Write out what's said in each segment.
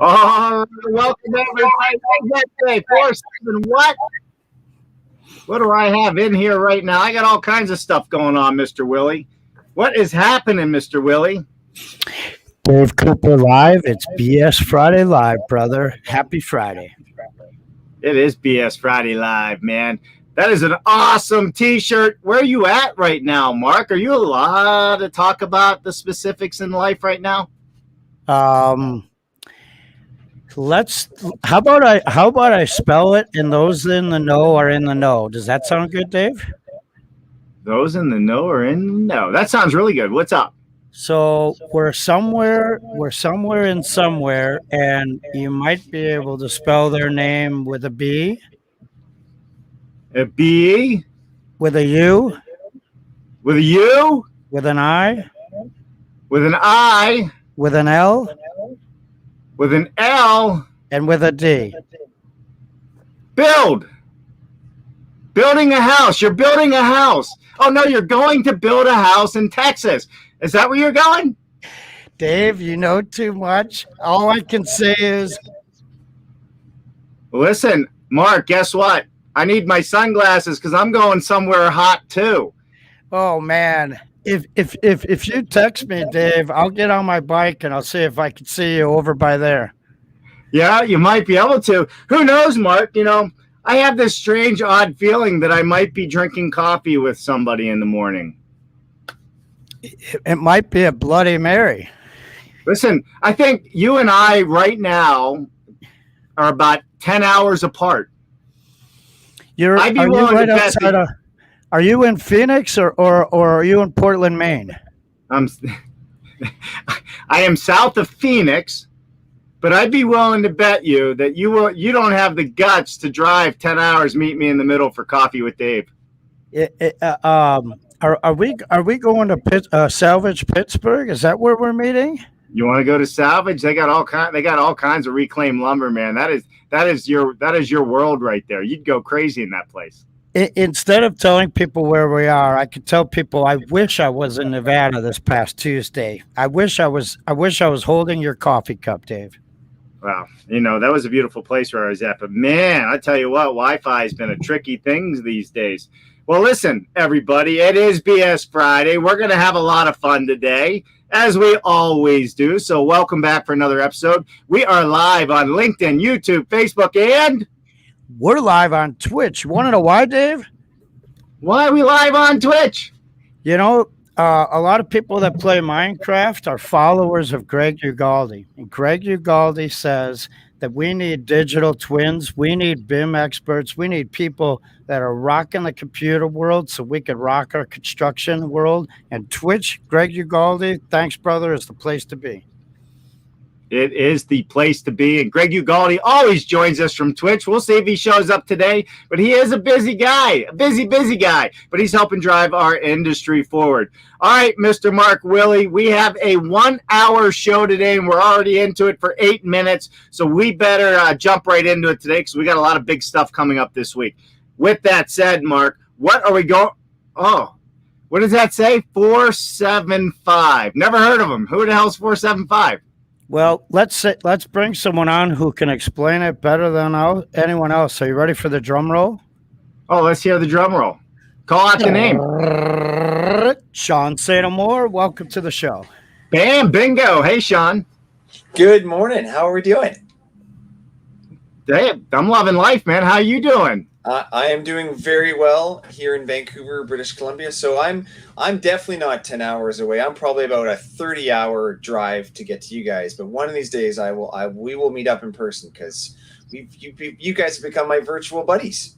Oh, welcome everybody. What day? 4-7. What? What do I have in here right now? I got all kinds of stuff going on, Mr. Willie. What is happening, Mr. Willie? Dave Cooper live. It's BS Friday live, brother. Happy Friday. It is BS Friday Live, man. That is an awesome t-shirt. Where are you at right now, Mark? Are you allowed to talk about the specifics in life right now? Let's. How about I spell it, and those in the know are in the know. Does that sound good, Dave? Those in the know are in the know. That sounds really good. What's up? So we're somewhere in somewhere, and you might be able to spell their name with a B, A B with a U, with a U, with an I, with an I, with an L, with an L. and with a D. Build. Building a house. You're building a house. Oh, no, you're going to build a house in Texas. Is that where you're going? Dave, you know too much. All I can say is Listen, Mark, guess what? I need my sunglasses because I'm going somewhere hot too. oh man, if you text me, Dave, I'll get on my bike and I'll see if I can see you over by there. Yeah, you might be able to. Who knows, Mark? I have this strange, odd feeling that I might be drinking coffee with somebody in the morning. It might be a Bloody Mary. Listen, I think you and I right now are about 10 hours apart. I'd be Are you willing right to bet outside of? Are you in Phoenix or are you in Portland, Maine? I'm, I am south of Phoenix, but I'd be willing to bet you that you don't have the guts to drive 10 hours, meet me in the middle for coffee with Dave. Are we going to Salvage Pittsburgh? Is that where we're meeting? You want to go to Salvage? They got all kinds of reclaimed lumber, man. That is your world right there. You'd go crazy in that place. Instead of telling people where we are, I could tell people I wish I was in Nevada this past Tuesday. I wish I was holding your coffee cup, Dave. Wow, that was a beautiful place where I was at. But man, I tell you what, Wi-Fi has been a tricky thing these days. Well, listen, everybody, it is BS Friday. We're going to have a lot of fun today, as we always do. So welcome back for another episode. We are live on LinkedIn, YouTube, Facebook, and we're live on Twitch. You want to know why, Dave? Why are we live on Twitch? A lot of people that play Minecraft are followers of Greg Ugaldi. And Greg Ugaldi says that we need digital twins. We need BIM experts. We need people that are rocking the computer world so we can rock our construction world. And Twitch, Greg Ugaldi, thanks, brother, is the place to be. It is the place to be. And Greg Ugaldi always joins us from Twitch. We'll see if he shows up today. But he is a busy guy, a busy guy. But he's helping drive our industry forward. All right, Mr. Mark Willie, we have a 1-hour show today, and we're already into it for 8 minutes. So we better jump right into it today because we got a lot of big stuff coming up this week. With that said, Mark, what are we going? Oh, what does that say? 475. Never heard of him. Who the hell's 475? Well, let's bring someone on who can explain it better than anyone else. Are you ready for the drum roll? Oh, let's hear the drum roll. Call out the name. Sean Satamore, welcome to the show. Bam, bingo. Hey, Sean. Good morning. How are we doing? Hey, I'm loving life, man. How you doing? I am doing very well here in Vancouver, British Columbia. So I'm definitely not 10 hours away. I'm probably about a 30-hour drive to get to you guys. But one of these days, we will meet up in person because you guys have become my virtual buddies.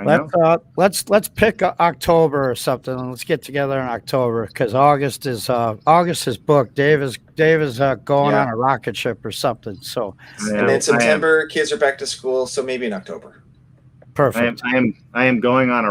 Let's pick October or something, and let's get together in October because August is booked. Dave is going on a rocket ship or something. So and then September, kids are back to school, so maybe in October. Perfect. I am going on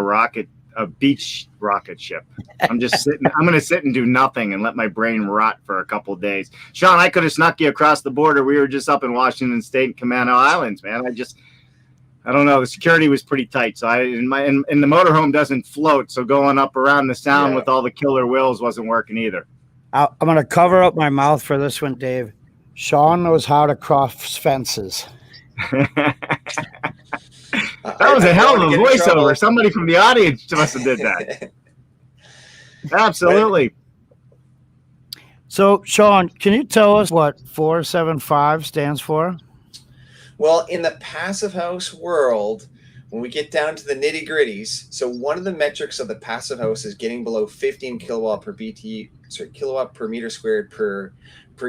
a beach rocket ship. I'm just sitting. I'm going to sit and do nothing and let my brain rot for a couple of days. Sean, I could have snuck you across the border. We were just up in Washington State and Camano Islands, man. I don't know. The security was pretty tight, so and the motorhome doesn't float, so going up around the sound with all the killer whales wasn't working either. I'm going to cover up my mouth for this one, Dave. Sean knows how to cross fences. That was I a don't hell want of to a get in trouble. voiceover. Somebody from the audience must have did that. Absolutely. So, Sean, can you tell us what 475 stands for? Well, in the passive house world, when we get down to the nitty gritties, so one of the metrics of the passive house is getting below 15 kilowatt per meter squared per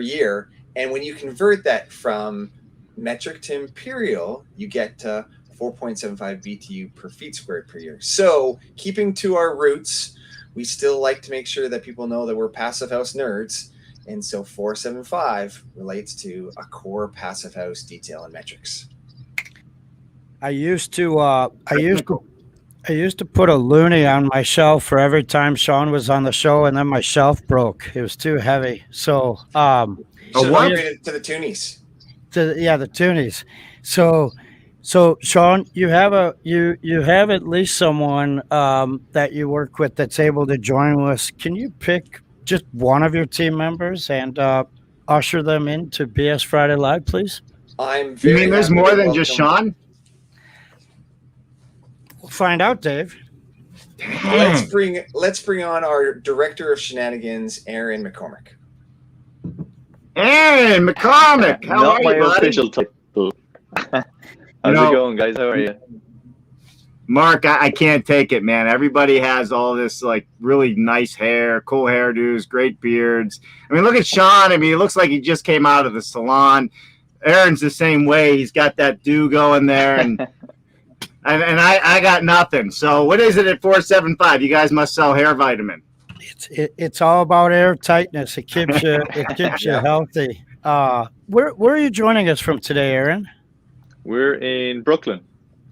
year. And when you convert that from metric to imperial, you get to 4.75 BTU per feet squared per year. So keeping to our roots, we still like to make sure that people know that we're passive house nerds. And so 475 relates to a core passive house detail and metrics. I used to put a loonie on my shelf for every time Sean was on the show, and then my shelf broke. It was too heavy. So Should have what? upgraded to the Toonies. the toonies. So Sean, you have at least someone that you work with that's able to join us. Can you pick just one of your team members and usher them into BS Friday Live, please? I'm You very mean there's happy more to than just welcome- Sean? We'll find out, Dave. Let's bring on our director of shenanigans, Aaron McCormick. Aaron McCormick, how Not are my you, buddy? official title. How's know- it going, guys? How are you? Mark, I can't take it, man. Everybody has all this like really nice hair, cool hairdos, great beards. I mean, look at Sean. I mean, he looks like he just came out of the salon. Aaron's the same way. He's got that do going there, and I got nothing. So what is it at 475? You guys must sell hair vitamin. It's all about air tightness. It keeps you healthy. Where are you joining us from today, Aaron? We're in Brooklyn.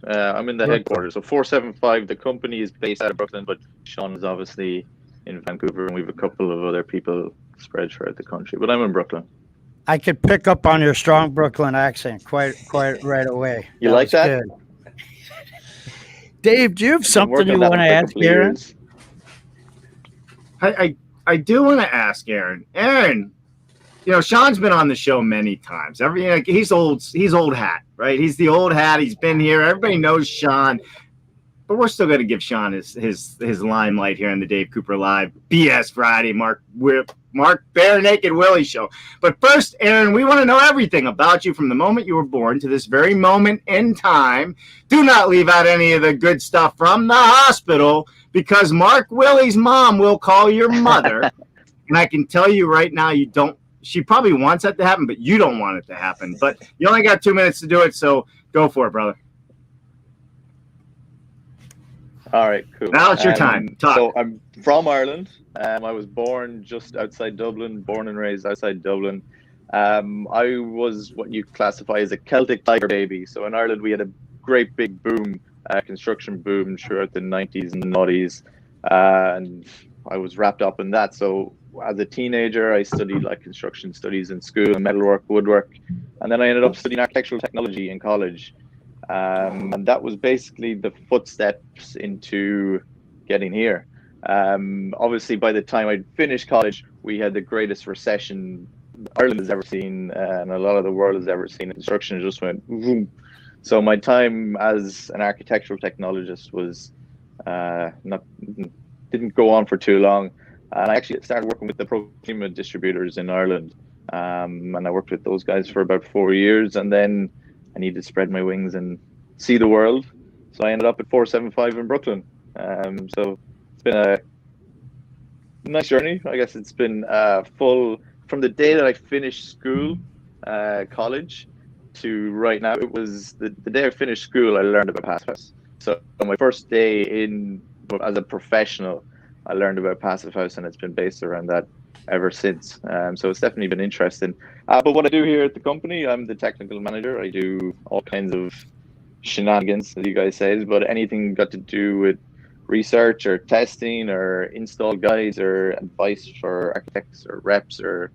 I'm in the Brooklyn. headquarters. So 475, the company is based out of Brooklyn, but Sean is obviously in Vancouver, and we have a couple of other people spread throughout the country. But I'm in Brooklyn. I could pick up on your strong Brooklyn accent quite right away. You like was that? good. Dave, do you have Been something working you on that want to for a ask couple of Aaron? years. I do want to ask Aaron. Aaron, you know, Sean's been on the show many times. He's old hat, right? He's the old hat. He's been here. Everybody knows Sean, but we're still going to give Sean his limelight here on the Dave Cooper Live BS Friday, Mark Bare Naked Willie show. But first, Aaron, we want to know everything about you from the moment you were born to this very moment in time. Do not leave out any of the good stuff from the hospital, because Mark Willie's mom will call your mother. And I can tell you right now, you don't. She probably wants that to happen, but you don't want it to happen. But you only got 2 minutes to do it, so go for it, brother. All right, cool. Now it's your time. Talk. So I'm from Ireland. I was born just outside Dublin, born and raised outside Dublin. I was what you classify as a Celtic tiger baby. So in Ireland, we had a great big boom, construction boom throughout the 90s and noughties. And I was wrapped up in that. So as a teenager, I studied like construction studies in school and metalwork, woodwork. And then I ended up studying architectural technology in college. And that was basically the footsteps into getting here. Obviously, by the time I'd finished college, we had the greatest recession Ireland has ever seen, and a lot of the world has ever seen. Construction just went boom. So my time as an architectural technologist was didn't go on for too long. And I actually started working with the Proxima distributors in Ireland. And I worked with those guys for about 4 years, and then I needed to spread my wings and see the world. So I ended up at 475 in Brooklyn. So it's been a nice journey. I guess it's been full from the day that I finished school, college, to right now. It was the day I finished school, I learned about Passive House. So my first day as a professional, I learned about Passive House, and it's been based around that ever since. So it's definitely been interesting. But what I do here at the company, I'm the technical manager. I do all kinds of shenanigans, as you guys say, but anything got to do with research or testing or install guides or advice for architects or reps or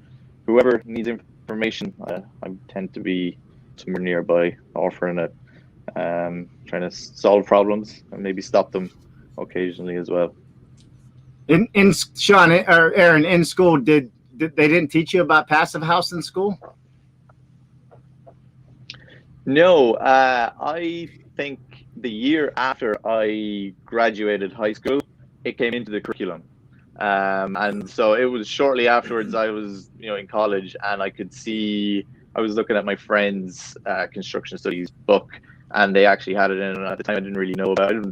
whoever needs information. I tend to be somewhere nearby, offering it, trying to solve problems and maybe stop them occasionally as well. In Sean or Aaron, in school, did they didn't teach you about Passive House in school? No, I think the year after I graduated high school, it came into the curriculum. And so it was shortly afterwards I was, in college, and I could see I was looking at my friend's construction studies book, and they actually had it in. And at the time, I didn't really know about it.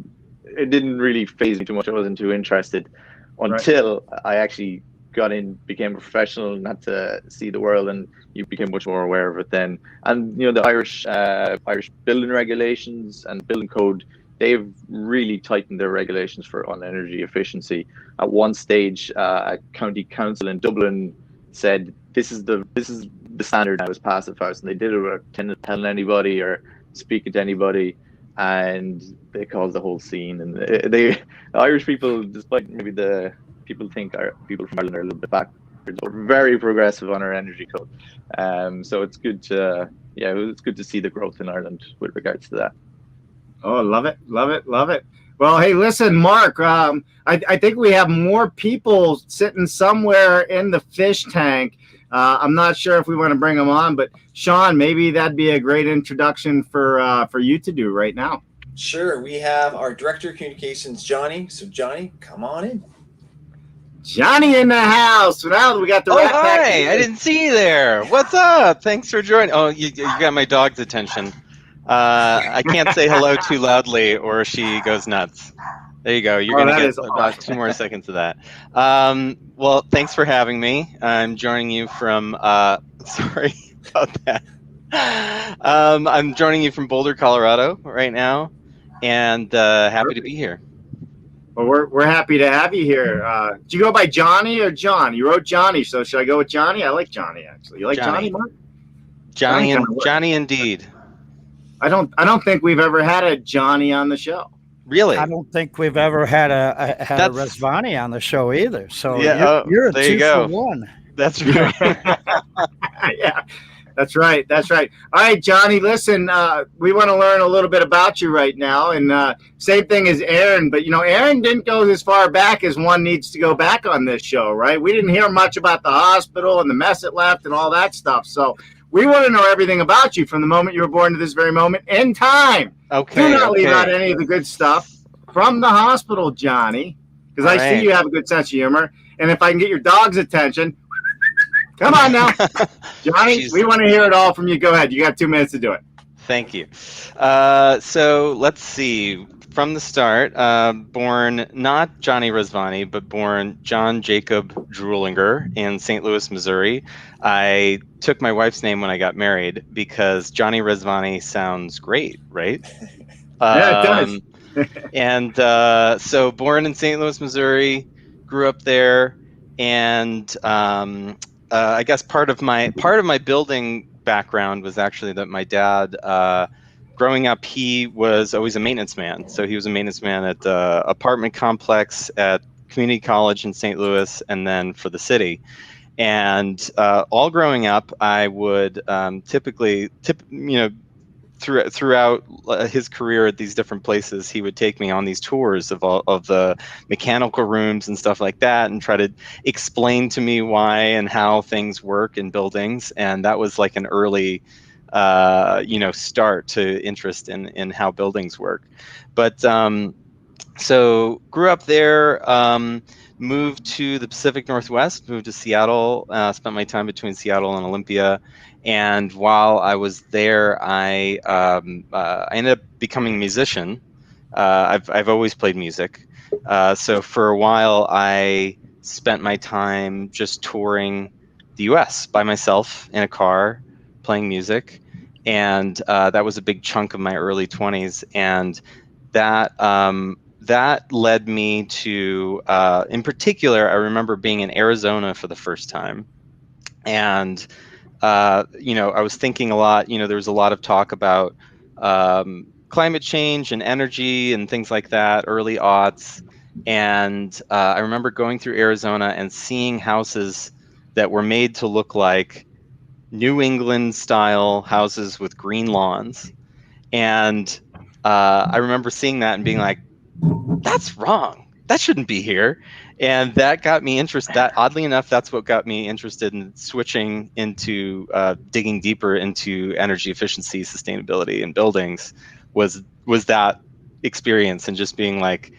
It didn't really phase me too much. I wasn't too interested Right. until I actually got in, became a professional, and had to see the world, and you became much more aware of it then. And the Irish building regulations and building code, they've really tightened their regulations on energy efficiency. At one stage, a county council in Dublin said this is the standard now, is passive house, and they did it without telling anybody or speaking to anybody, and they caused the whole scene. And the Irish people, despite maybe the people think people from Ireland are a little bit backwards, we're very progressive on our energy code. So it's good to it's good to see the growth in Ireland with regards to that. Oh, love it, love it, love it. Well, hey, listen, Mark, I think we have more people sitting somewhere in the fish tank. I'm not sure if we want to bring them on, but Sean, maybe that'd be a great introduction for you to do right now. Sure. We have our Director of Communications, Johnny. So, Johnny, come on in. Johnny in the house. Now we got the Rat Pack. Hi, I didn't see you there. What's up? Thanks for joining. Oh, you got my dog's attention. I can't say hello too loudly or she goes nuts. There you go. You're going to get about 2 more seconds of that. Well, thanks for having me. I'm joining you from, sorry about that. I'm joining you from Boulder, Colorado right now, and happy to be here. Well, we're happy to have you here. Do you go by Johnny or John? You wrote Johnny, so should I go with Johnny? I like Johnny, actually. You like Johnny, Mark? Johnny indeed. I don't think we've ever had a Johnny on the show. Really? I don't think we've ever had a Rezvani on the show either. So yeah, you're a there 2 you go. for 1. That's right. Yeah, that's right. That's right. All right, Johnny, listen, we want to learn a little bit about you right now. And same thing as Aaron. But, Aaron didn't go as far back as one needs to go back on this show, right? We didn't hear much about the hospital and the mess it left and all that stuff. So we want to know everything about you from the moment you were born to this very moment in time. Okay. Do not leave out any of the good stuff from the hospital, Johnny, because I see you have a good sense of humor. And if I can get your dog's attention, come on now. Johnny, we want to hear it all from you. Go ahead. You got 2 minutes to do it. Thank you. So let's see. From the start, born not Johnny Rezvani, but born John Jacob Drulinger in St. Louis, Missouri. I took my wife's name when I got married because Johnny Rezvani sounds great, right? Yeah, it does. And so born in St. Louis, Missouri, grew up there, and I guess part of my building background was actually that my dad, growing up, he was always a maintenance man. So he was a maintenance man at the apartment complex at community college in St. Louis, and then for the city. And all growing up, I would typically, throughout his career at these different places, he would take me on these tours of all of the mechanical rooms and stuff like that, and try to explain to me why and how things work in buildings. And that was like an early start to interest in how buildings work. But so grew up there, moved to the Pacific Northwest, moved to Seattle, spent my time between Seattle and Olympia. And while I was there, I ended up becoming a musician. I've always played music. So for a while, I spent my time just touring the U.S. by myself in a car, playing music. And that was a big chunk of my early 20s. And that led me to, in particular, I remember being in Arizona for the first time. And I was thinking a lot, there was a lot of talk about climate change and energy and things like that, early aughts. And I remember going through Arizona and seeing houses that were made to look like New England style houses with green lawns. And I remember seeing that and being like, that's wrong. That shouldn't be here. And that got me interested. That, oddly enough, that's what got me interested in switching into digging deeper into energy efficiency, sustainability in buildings. Was that experience, and just being like,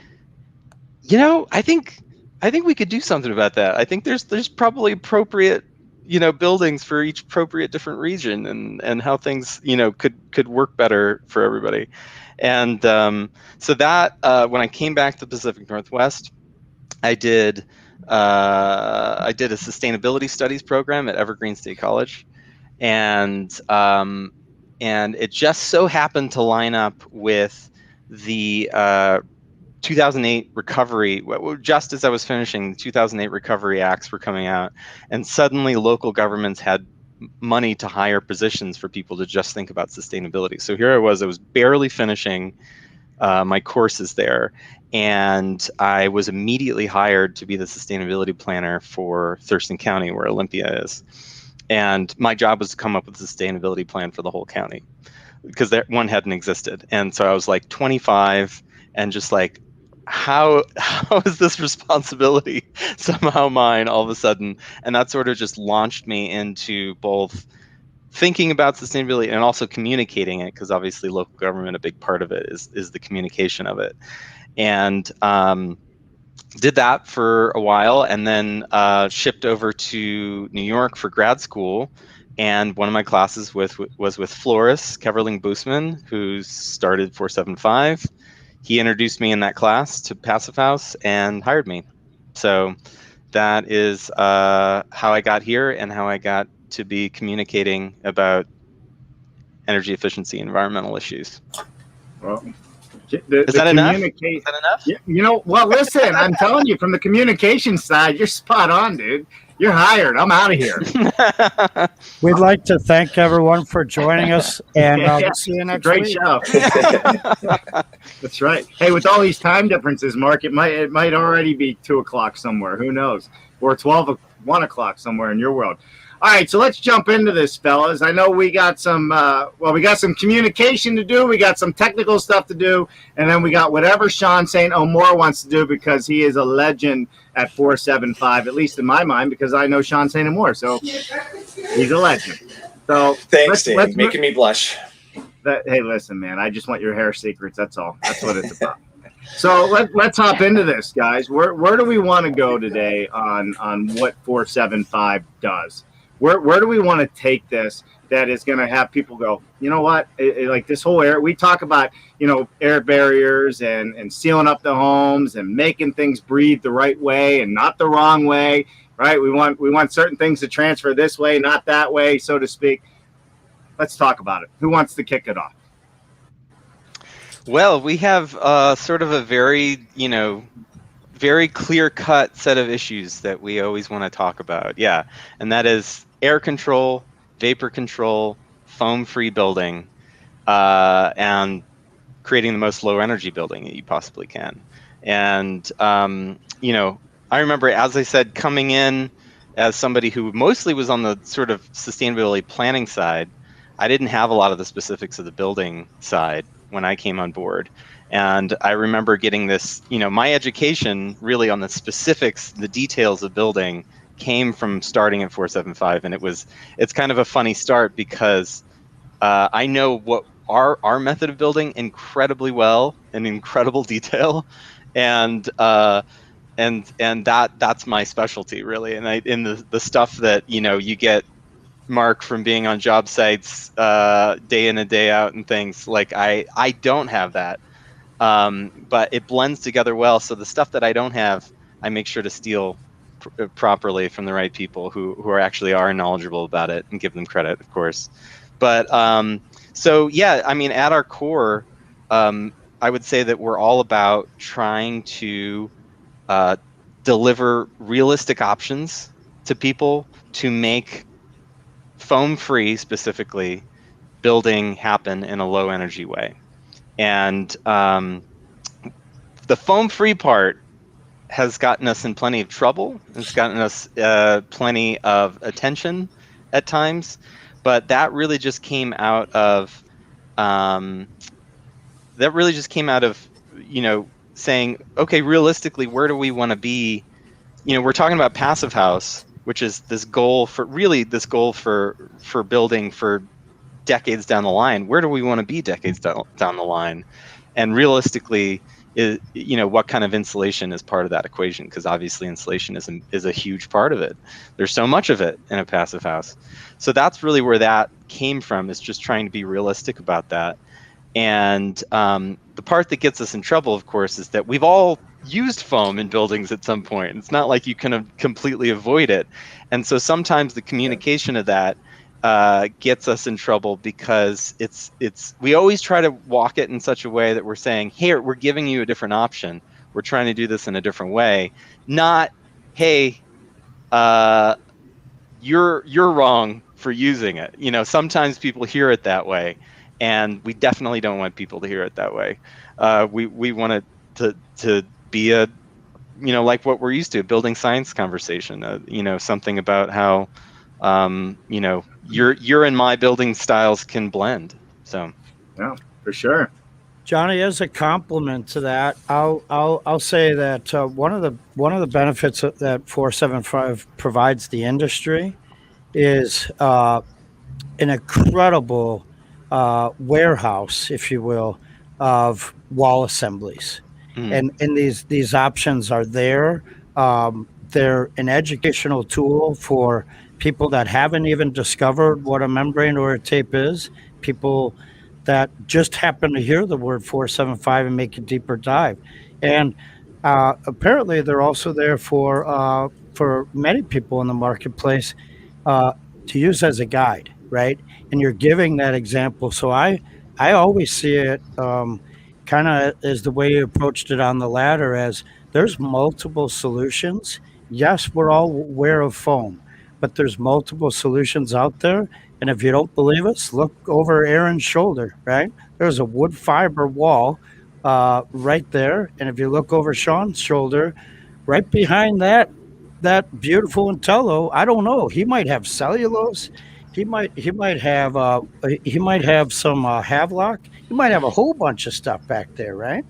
I think we could do something about that. I think there's probably appropriate, buildings for each appropriate different region, and how things, could work better for everybody. And so that when I came back to the Pacific Northwest, I did a sustainability studies program at Evergreen State College, and it just so happened to line up with the 2008 recovery. Just as I was finishing, the 2008 recovery acts were coming out, and suddenly local governments had money to hire positions for people to just think about sustainability. So here I was barely finishing my courses there, and I was immediately hired to be the sustainability planner for Thurston County, where Olympia is. And my job was to come up with a sustainability plan for the whole county, because one hadn't existed. And so I was like 25 and just like, how is this responsibility somehow mine all of a sudden? And that sort of just launched me into both thinking about sustainability and also communicating it, because obviously local government, a big part of it is the communication of it. And did that for a while, and then shipped over to New York for grad school. And one of my classes was with Floris Keverling Boosman, who started 475. He introduced me in that class to Passive House and hired me. So that is how I got here, and how I got to be communicating about energy efficiency, environmental issues. Well, Is that enough? Well, listen, I'm telling you, from the communication side, you're spot on, dude. You're hired. I'm out of here. We'd like to thank everyone for joining us, and we'll see you next Great week. show. That's right. Hey, with all these time differences, Mark, it might already be 2 o'clock somewhere. Who knows? Or 1 o'clock somewhere in your world. All right, so let's jump into this, fellas. I know we got some communication to do. We got some technical stuff to do. And then we got whatever Sean St. Omore wants to do, because he is a legend at 475, at least in my mind, because I know Sean St. Omore. So he's a legend. So thanks, Dave. Making me blush. Hey, listen, man, I just want your hair secrets. That's all. That's what it's about. So let's hop into this, guys. Where do we want to go today on what 475 does? Where do we want to take this that is going to have people go, you know what, like this whole area, we talk about, air barriers and sealing up the homes and making things breathe the right way and not the wrong way, right? We want certain things to transfer this way, not that way, so to speak. Let's talk about it. Who wants to kick it off? Well, we have sort of a very, very clear-cut set of issues that we always want to talk about. Yeah, and that is air control, vapor control, foam-free building, and creating the most low-energy building that you possibly can. And, I remember, as I said, coming in as somebody who mostly was on the sort of sustainability planning side, I didn't have a lot of the specifics of the building side when I came on board. And I remember getting this, my education really on the specifics, the details of building came from starting at 475. And it's kind of a funny start, because I know what our method of building incredibly well, in incredible detail. And that's my specialty, really. And in the stuff that, you get, Mark, from being on job sites day in and day out and things, like I don't have that. But it blends together well. So the stuff that I don't have, I make sure to steal properly from the right people who actually are knowledgeable about it, and give them credit, of course. But so yeah, I mean, at our core, I would say that we're all about trying to deliver realistic options to people to make foam-free, specifically, building happen in a low-energy way. And the foam-free part has gotten us in plenty of trouble. It's gotten us plenty of attention at times, but that really just came out of saying, okay, realistically, where do we want to be we're talking about passive house, which is this goal for building for decades down the line. Where do we want to be decades down the line? And realistically, what kind of insulation is part of that equation? Because obviously insulation is a huge part of it. There's so much of it in a passive house. So that's really where that came from, is just trying to be realistic about that. And the part that gets us in trouble, of course, is that we've all used foam in buildings at some point. It's not like you can completely avoid it. And so sometimes the communication of that gets us in trouble, because we always try to walk it in such a way that we're saying, here, we're giving you a different option. We're trying to do this in a different way. Not, hey, you're wrong for using it. Sometimes people hear it that way, and we definitely don't want people to hear it that way. We want it to be a, like what we're used to, a building science conversation. Something about how your and my building styles can blend. So Yeah, for sure. Johnny, as a compliment to that, I'll say that one of the benefits that 475 provides the industry is an incredible warehouse, if you will, of wall assemblies, and these options are there. They're an educational tool for people that haven't even discovered what a membrane or a tape is. People that just happen to hear the word 475 and make a deeper dive, and apparently they're also there for many people in the marketplace to use as a guide, right? And you're giving that example. So I always see it kind of as the way you approached it on the ladder, as there's multiple solutions. Yes, we're all aware of foam, but there's multiple solutions out there. And if you don't believe us, look over Aaron's shoulder, right? There's a wood fiber wall right there. And if you look over Sean's shoulder, right behind that beautiful Intello, I don't know. He might have cellulose. He might have some Havelock. He might have a whole bunch of stuff back there, right?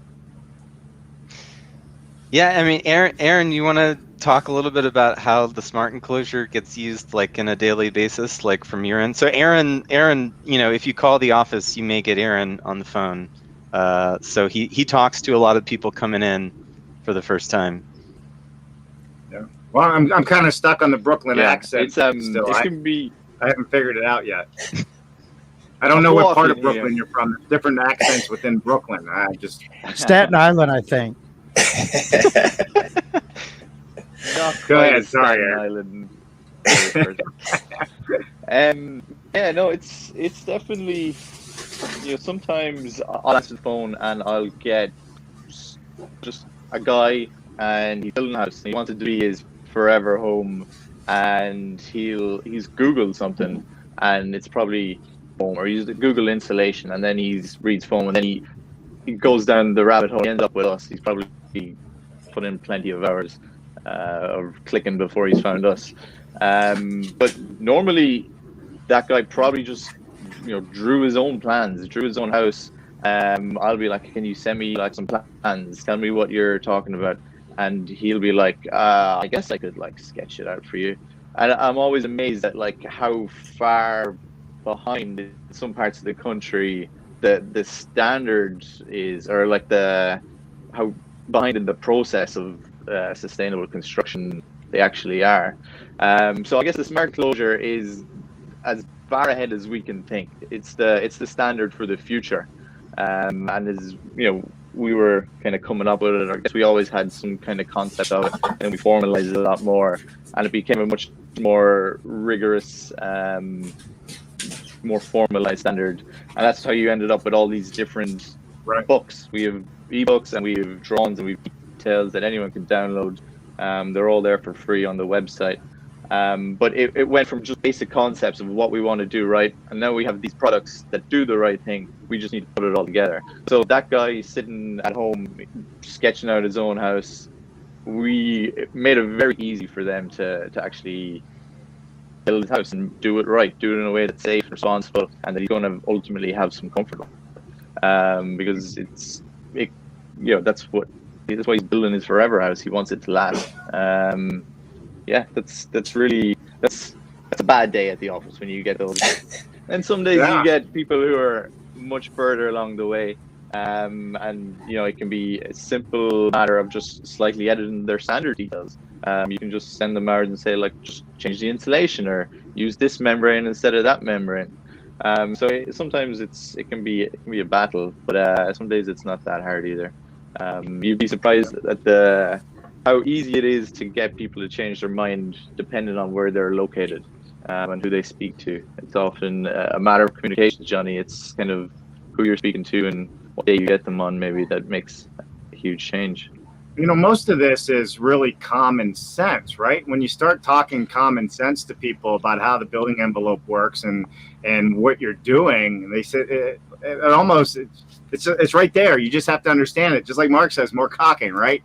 Yeah, I mean, Aaron, you want to talk a little bit about how the smart enclosure gets used, like, in a daily basis, like from your end? So Aaron, if you call the office, you may get Aaron on the phone. So he talks to a lot of people coming in for the first time. Yeah. Well, I'm kind of stuck on the Brooklyn accent. It's still. gonna be. I haven't figured it out yet. I don't know what part of Brooklyn you're from. There's different accents within Brooklyn. I just Staten Island, I think. Go ahead. Sorry, Island. Yeah, no, it's definitely, sometimes I'll answer the phone and I'll get just a guy, and he's building a house and he wants it to be his forever home, and he's Googled something, and it's probably foam, or he's Google insulation, and then he reads foam, and then he goes down the rabbit hole. He ends up with us. He's probably put in plenty of hours of clicking before he's found us. But normally that guy probably just drew his own plans, drew his own house. I'll be like, can you send me like some plans? Tell me what you're talking about. And he'll be like, I guess I could like sketch it out for you. And I'm always amazed at like how far behind in some parts of the country the standard is, or like how behind in the process of sustainable construction they actually are. So I guess the smart closure is as far ahead as we can think. It's the standard for the future, and as we were kind of coming up with it. I guess we always had some kind of concept of it, and we formalized it a lot more, and it became a much more rigorous, more formalized standard. And that's how you ended up with all these different books. We have ebooks, and we have drawings, and we have details that anyone can download. They're all there for free on the website. But it went from just basic concepts of what we want to do right, and now we have these products that do the right thing. We just need to put it all together. So that guy sitting at home sketching out his own house, we made it very easy for them to actually build his house and do it right, do it in a way that's safe and responsible, and that he's going to ultimately have some comfort. Because that's what That's why he's building his forever house. He wants it to last. Yeah, that's a bad day at the office when you get those. And some days you get people who are much further along the way. And it can be a simple matter of just slightly editing their standard details. You can just send them out and say, like, just change the insulation or use this membrane instead of that membrane. Sometimes it can be a battle, but some days it's not that hard either. You'd be surprised at how easy it is to get people to change their mind depending on where they're located and who they speak to. It's often a matter of communication, Johnny. It's kind of who you're speaking to and what day you get them on, maybe, that makes a huge change. Most of this is really common sense, right? When you start talking common sense to people about how the building envelope works and what you're doing, they say it's right there. You just have to understand it. Just like Mark says, more caulking, right?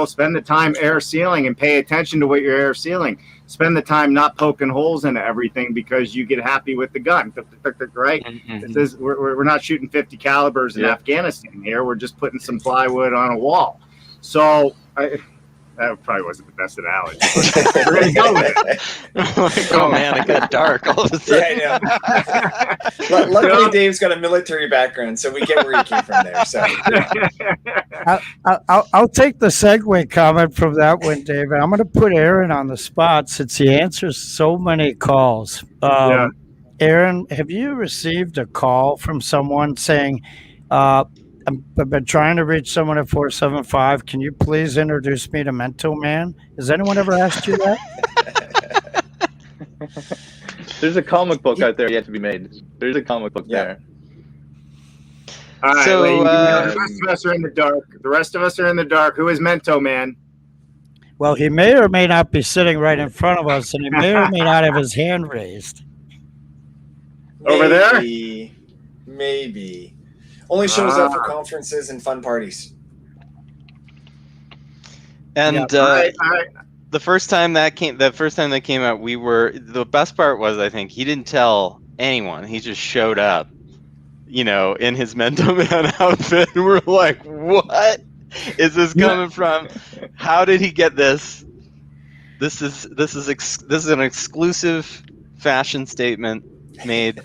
Spend the time air sealing and pay attention to what you're air sealing. Spend the time not poking holes into everything because you get happy with the gun, right? Mm-hmm. We're not shooting 50 calibers in Afghanistan here. We're just putting some plywood on a wall. So that probably wasn't the best analogy. We're going to go with it. Oh man, it got dark all of a sudden. Yeah, I know. Luckily, Dave's got a military background, so we get where he came from there. So I'll take the segue comment from that one, Dave. I'm going to put Aaron on the spot since he answers so many calls. Aaron, have you received a call from someone saying, I've been trying to reach someone at 475. Can you please introduce me to Mento Man? Has anyone ever asked you that? There's a comic book out there yet to be made. There's a comic book there. All right, so the rest of us are in the dark. Who is Mento Man? Well, he may or may not be sitting right in front of us, and he may or may not have his hand raised. Over there? Maybe. Only shows up for conferences and fun parties. And the first time that came out, the best part was, I think, he didn't tell anyone. He just showed up, in his Mento Man outfit. And we're like, what is this coming from? How did he get this? This is an exclusive fashion statement made.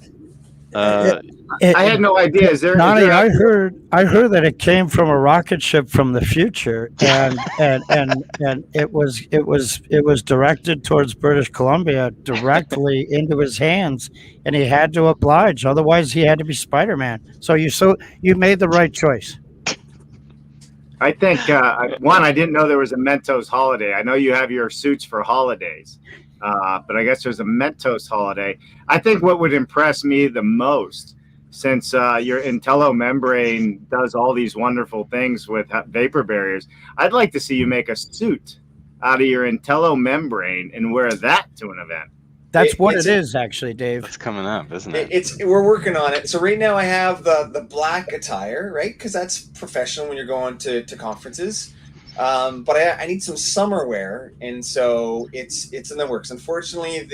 I had no idea. Is there? I heard that it came from a rocket ship from the future, and it was directed towards British Columbia, directly into his hands, and he had to oblige. Otherwise, he had to be Spider-Man. So you made the right choice. I think I didn't know there was a Mentos holiday. I know you have your suits for holidays, but I guess there's a Mentos holiday. I think what would impress me the most, since your Intello membrane does all these wonderful things with vapor barriers, I'd like to see you make a suit out of your Intello membrane and wear that to an event. That's what it is, actually, Dave. It's coming up, isn't it? We're working on it. So right now I have the black attire, right? Because that's professional when you're going to conferences. But I need some summer wear, and so it's in the works. Unfortunately,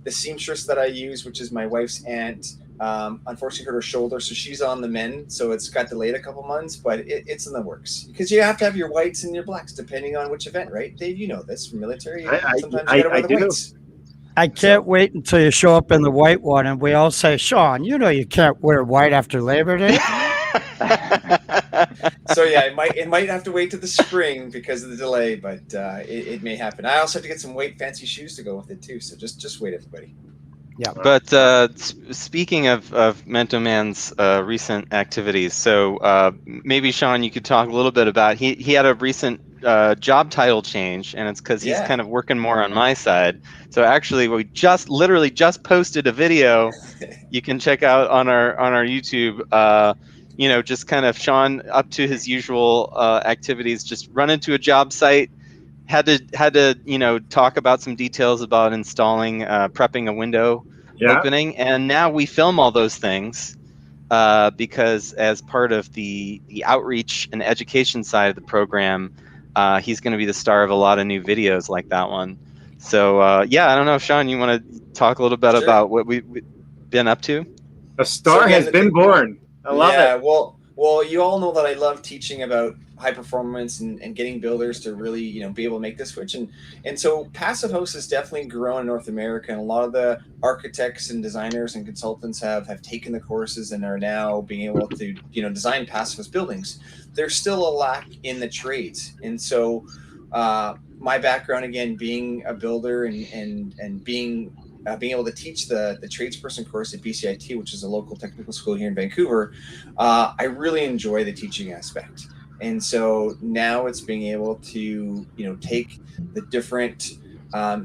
the seamstress that I use, which is my wife's aunt, unfortunately hurt her shoulder, so she's on the mend. So it's got delayed a couple months, but it's in the works because you have to have your whites and your blacks depending on which event, right? Dave, you know this from military. Sometimes you gotta wear the whites. I can't wait until you show up in the white one and we all say, Sean, you can't wear white after Labor Day. So yeah, it might have to wait to the spring because of the delay, but it may happen. I also have to get some white fancy shoes to go with it too. So just wait, everybody. Yeah. But speaking of Mento Man's recent activities, so maybe Sean, you could talk a little bit about he had a recent job title change, and it's because he's kind of working more on my side. So actually, we literally just posted a video you can check out on our YouTube. Just kind of Sean up to his usual activities, just run into a job site, had to talk about some details about installing, prepping a window opening, and now we film all those things because as part of the outreach and education side of the program, he's going to be the star of a lot of new videos like that one. So I don't know, Sean, you want to talk a little bit about what we've been up to? A star has been born. I love it. Well, Well, you all know that I love teaching about high performance and getting builders to really, be able to make the switch. And so Passive House has definitely grown in North America, and a lot of the architects and designers and consultants have taken the courses and are now being able to, design passive house buildings. There's still a lack in the trades. And so my background, again, being a builder and being able to teach the tradesperson course at BCIT, which is a local technical school here in Vancouver, I really enjoy the teaching aspect. And so now it's being able to, take the different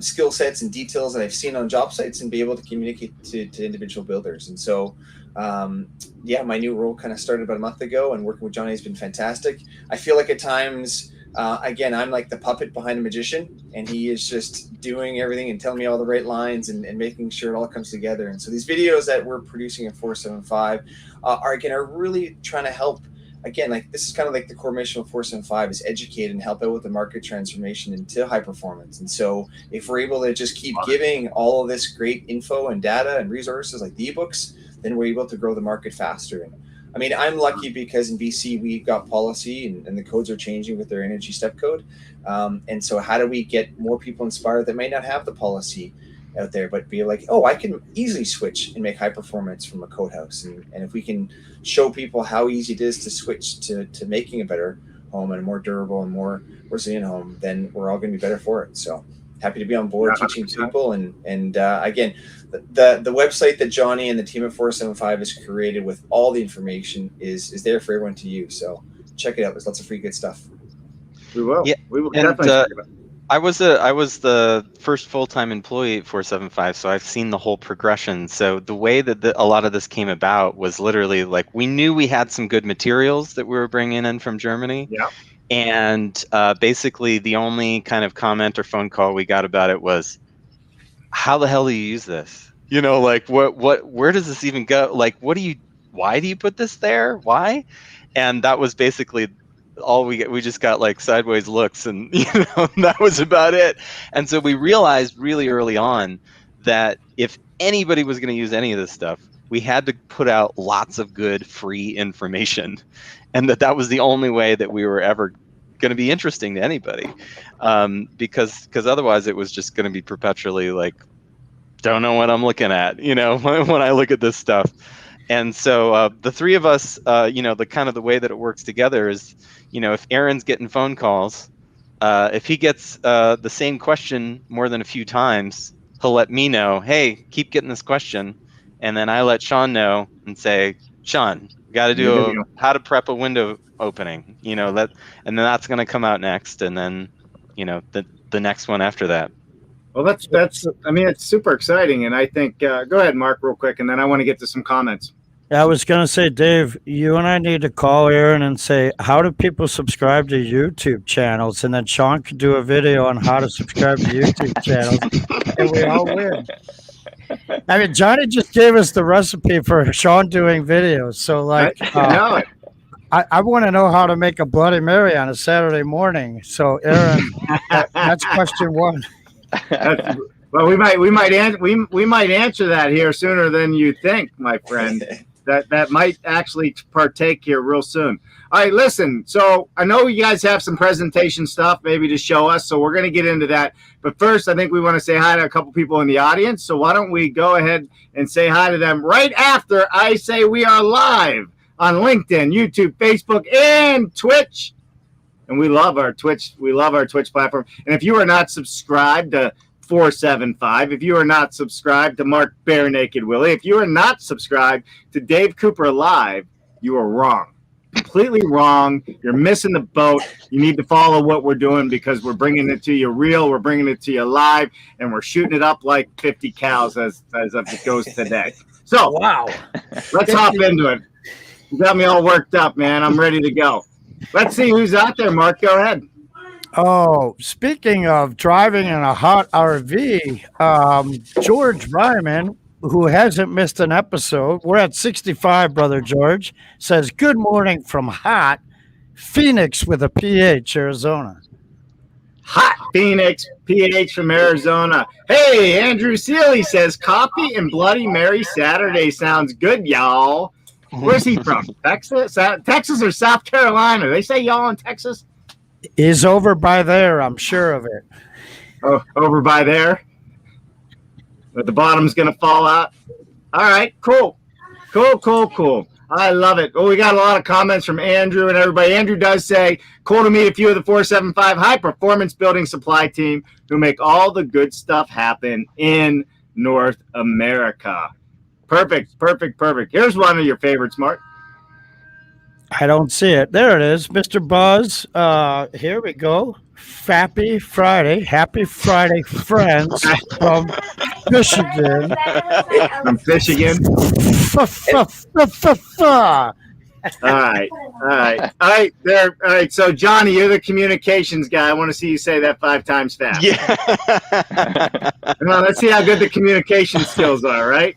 skill sets and details that I've seen on job sites and be able to communicate to individual builders. And so, my new role kind of started about a month ago, and working with Johnny has been fantastic. I feel like at times, again, I'm like the puppet behind a magician, and he is just doing everything and telling me all the right lines and making sure it all comes together. And so these videos that we're producing at 475 are really trying to help. Again, like this is kind of like the core mission of 475 is educate and help out with the market transformation into high performance. And so if we're able to just keep giving all of this great info and data and resources like the ebooks, then we're able to grow the market faster. And I mean, I'm lucky because in BC we've got policy and the codes are changing with their energy step code. And so how do we get more people inspired that may not have the policy out there, but be like, oh, I can easily switch and make high performance from a code house. And if we can show people how easy it is to switch to making a better home and a more durable and more resilient home, then we're all going to be better for it. So happy to be on board teaching people. And again, the website that Johnny and the team at 475 has created with all the information is there for everyone to use. So check it out. There's lots of free good stuff. We will. Yeah. We will And, definitely check it out. I was the first full-time employee at 475, so I've seen the whole progression. So the way that a lot of this came about was literally like we knew we had some good materials that we were bringing in from Germany. Yeah. And basically the only kind of comment or phone call we got about it was, how the hell do you use this? Like where does this even go? Like, why do you put this there? Why? And that was basically all we just got, like sideways looks, and that was about it. And so we realized really early on that if anybody was going to use any of this stuff, we had to put out lots of good free information, and that was the only way that we were ever going to be interesting to anybody, because otherwise it was just going to be perpetually like, don't know what I'm looking at, when I look at this stuff. And so the three of us, the kind of the way that it works together is, if Aaron's getting phone calls, if he gets the same question more than a few times, he'll let me know, hey, keep getting this question. And then I let Sean know and say, Sean, we got to do how to prep a window opening, and then that's going to come out next. And then, the next one after that. Well, that's. I mean, it's super exciting, and I think. Go ahead, Mark, real quick, and then I want to get to some comments. I was going to say, Dave, you and I need to call Aaron and say, how do people subscribe to YouTube channels? And then Sean could do a video on how to subscribe to YouTube channels, and we all win. I mean, Johnny just gave us the recipe for Sean doing videos. So, like, I want to know how to make a Bloody Mary on a Saturday morning. So, Aaron, that's question one. Well, we might answer that here sooner than you think, my friend. That might actually partake here real soon. All right, listen. So I know you guys have some presentation stuff maybe to show us, so we're going to get into that. But first, I think we want to say hi to a couple people in the audience. So why don't we go ahead and say hi to them right after I say we are live on LinkedIn, YouTube, Facebook, and Twitch. And we love our Twitch. We love our Twitch platform. And if you are not subscribed to 475, if you are not subscribed to Mark Bare Naked Willie, if you are not subscribed to Dave Cooper Live, you are wrong. Completely wrong. You're missing the boat. You need to follow what we're doing because we're bringing it to you real. We're bringing it to you live, and we're shooting it up like 50 cows as it goes today. So, wow. Let's hop into it. You got me all worked up, man. I'm ready to go. Let's see who's out there, Mark. Go ahead. Oh, speaking of driving in a hot RV, George Ryman, who hasn't missed an episode, we're at 65, Brother George, says, good morning from hot Phoenix with a PH, Arizona. Hot Phoenix, PH from Arizona. Hey, Andrew Seeley says, coffee and Bloody Mary Saturday sounds good, y'all. Where's he from? Texas? Texas or South Carolina? They say y'all in Texas? He's over by there. I'm sure of it. Oh, over by there? But the bottom's going to fall out? All right, cool. Cool. I love it. Oh, we got a lot of comments from Andrew and everybody. Andrew does say, cool to meet a few of the 475 high-performance building supply team who make all the good stuff happen in North America. Perfect. Here's one of your favorites, Mark. I don't see it. There it is, Mr. Buzz. Here we go. Happy Friday, friends from Michigan. From Michigan. All right. There. All right. So, Johnny, you're the communications guy. I want to see you say that 5 times fast. Yeah. Well, let's see how good the communication skills are. Right.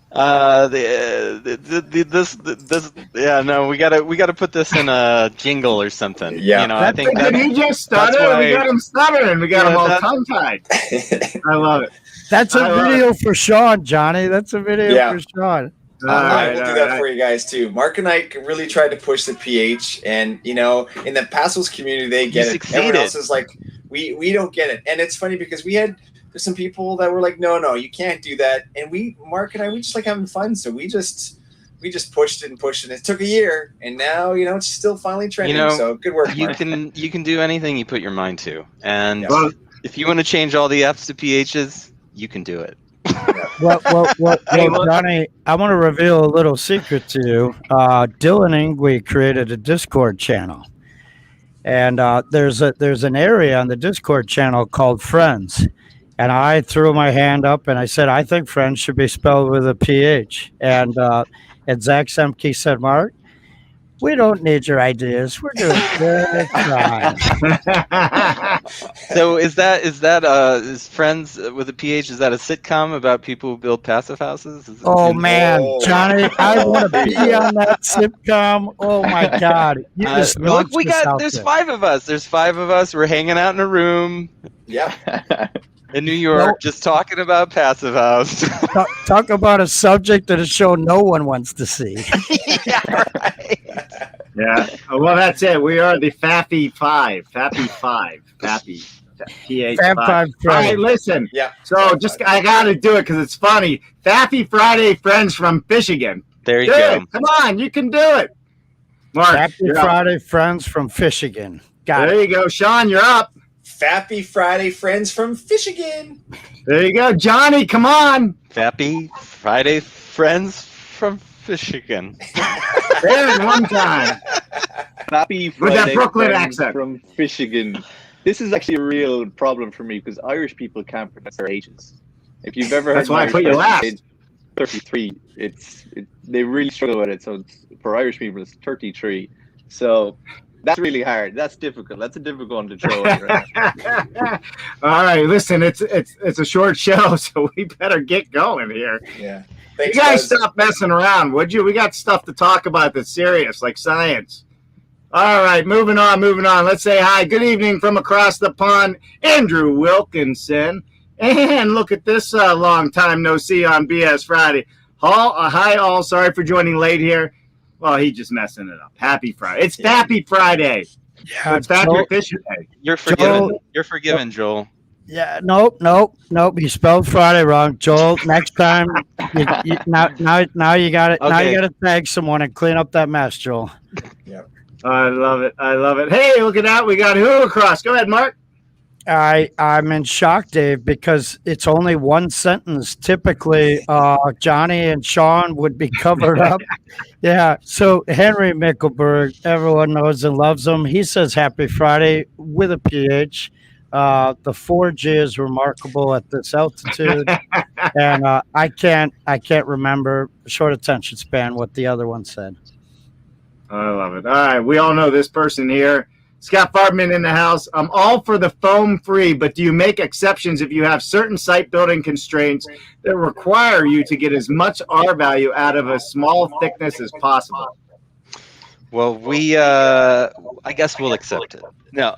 We gotta put this in a jingle or something. Yeah. I think Did he just stutter? We got him stuttering. We got him all tongue tied. I love it. That's a video for Sean, Johnny. That's a video for Sean. I will do that for you guys too. Mark and I really tried to push the pH, and in the Passos community, they get it. Everyone else is like, we don't get it, and it's funny because there's some people that were like, no, you can't do that, and Mark and I, we just like having fun, so we just pushed it, and it took a year, and now it's still finally trending. So good work, Mark. You can do anything you put your mind to, and if you want to change all the F's to PHs, you can do it. Well, Johnny, I want to reveal a little secret to you. Dylan Ingwe created a Discord channel, and there's an area on the Discord channel called Friends, and I threw my hand up and I said I think Friends should be spelled with a PH, and Zach Semke said, Mark, we don't need your ideas. We're doing good. So is Friends with a PH? Is that a sitcom about people who build passive houses? Man, Johnny, I want to be on that sitcom. Oh my God! Look, there's 5 of us. There's 5 of us. We're hanging out in a room. Yeah. In New York, just talking about passive house. Talk about a subject that a show no one wants to see. Yeah, right. Yeah. Well, that's it. We are the Fappy 5. Fappy. PH5. All right, listen. Yeah. So I got to do it because it's funny. Fappy Friday friends from Michigan. There you go. Come on, you can do it. Mark, Happy Friday friends from Michigan. There you go. Sean, you're up. Fappy Friday friends from Michigan. There you go. Johnny, come on. Fappy Friday friends from Michigan. There, one time. Happy Friday with that Brooklyn friends accent from Michigan. This is actually a real problem for me because Irish people can't pronounce their ages. If you've ever heard That's why I put you last. Age 33, they really struggle with it. So for Irish people, it's 33. So that's really hard. That's difficult. That's a difficult one to throw in, right? All right, listen, it's a short show, so we better get going here. Yeah. Thanks, you guys stop messing around, would you? We got stuff to talk about that's serious, like science. All right, moving on. Let's say hi. Good evening from across the pond, Andrew Wilkinson. And look at this long time no see on BS Friday. Hi, all. Sorry for joining late here. Well, he's just messing it up. Happy Friday. It's Happy Friday. Yeah, it's Fappy Fish Day. You're forgiven. You're forgiven, Joel. Yeah, nope. You spelled Friday wrong, Joel. Next time, now you got it. Okay. Now you got to tag someone and clean up that mess, Joel. Yeah. I love it. Hey, look at that. We got who across? Go ahead, Mark. I'm in shock, Dave, because it's only one sentence. Typically, Johnny and Sean would be covered up. Yeah. So Henry Mickelberg, everyone knows and loves him. He says Happy Friday with a PH. The 4G is remarkable at this altitude, and I can't remember, short attention span, what the other one said. I love it. All right, we all know this person here. Scott Farbman in the house. I'm all for the foam free, but do you make exceptions if you have certain site building constraints that require you to get as much R value out of a small thickness as possible? Well, I guess we'll accept it. No,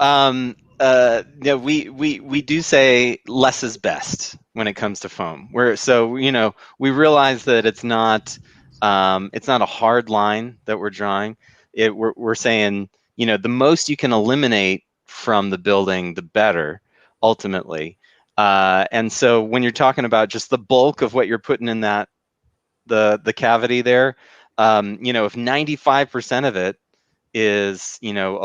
we do say less is best when it comes to foam. We realize that it's not It's not a hard line that we're drawing. We're saying, you know, the most you can eliminate from the building, the better, ultimately. And so when you're talking about just the bulk of what you're putting in that the cavity there, you know, if 95% of it is, you know,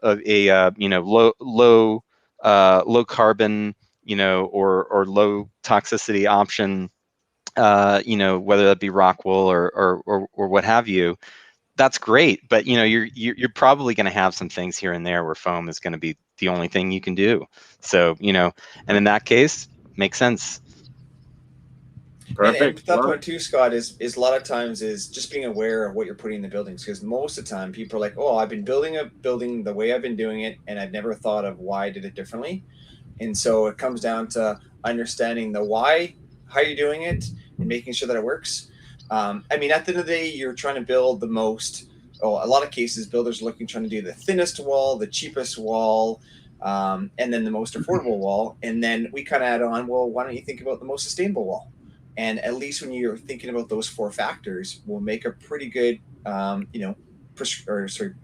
a you know, low carbon, you know, or low toxicity option, you know, whether that be rock wool or what have you, that's great. But you know, you're probably going to have some things here and there where foam is going to be the only thing you can do. So, you know, and in that case, makes sense. Perfect. And that point too, Scott, is a lot of times is just being aware of what you're putting in the buildings, because most of the time people are like, oh, I've been building a building the way I've been doing it, and I've never thought of why I did it differently. And so it comes down to understanding the why, how you're doing it, and making sure that it works. I mean, at the end of the day, you're trying to build the most. Oh, a lot of cases, builders are trying to do the thinnest wall, the cheapest wall, and then the most affordable wall. And then we kind of add on, well, why don't you think about the most sustainable wall? And at least when you're thinking about those four factors, we'll make a pretty good, you know, prescription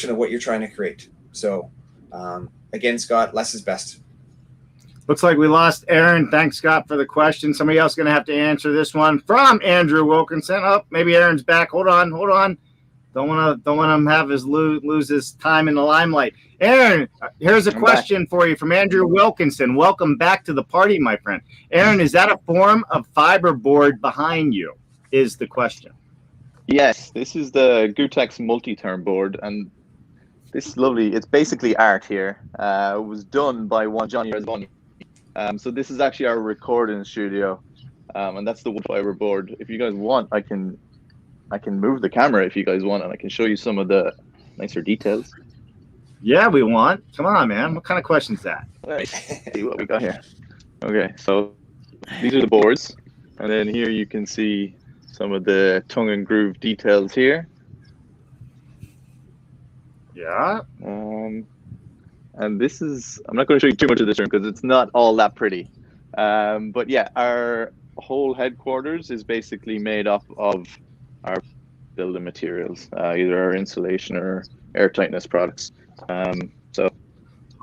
of what you're trying to create. So, again, Scott, less is best. Looks like we lost Aaron. Thanks, Scott, for the question. Somebody else going to have to answer this one from Andrew Wilkinson. Oh, maybe Aaron's back. Hold on. Don't want him have lose his time in the limelight. Aaron, here's a question for you from Andrew Wilkinson. Welcome back to the party, my friend. Aaron, is that a form of fiberboard behind you? Is the question. Yes, this is the Gutex multi-term board, and this is lovely. It's basically art here. It was done by one Johnny Resvoni. So this is actually our recording studio, and that's the wood fiber board. If you guys want, I can move the camera if you guys want, and I can show you some of the nicer details. Yeah, we want. Come on, man. What kind of question is that? Let's see what we got here. Okay, so these are the boards, and then here you can see some of the tongue and groove details here. Yeah. And this is, I'm not going to show you too much of this room because it's not all that pretty. But yeah, our whole headquarters is basically made up of our building materials, either our insulation or air tightness products. So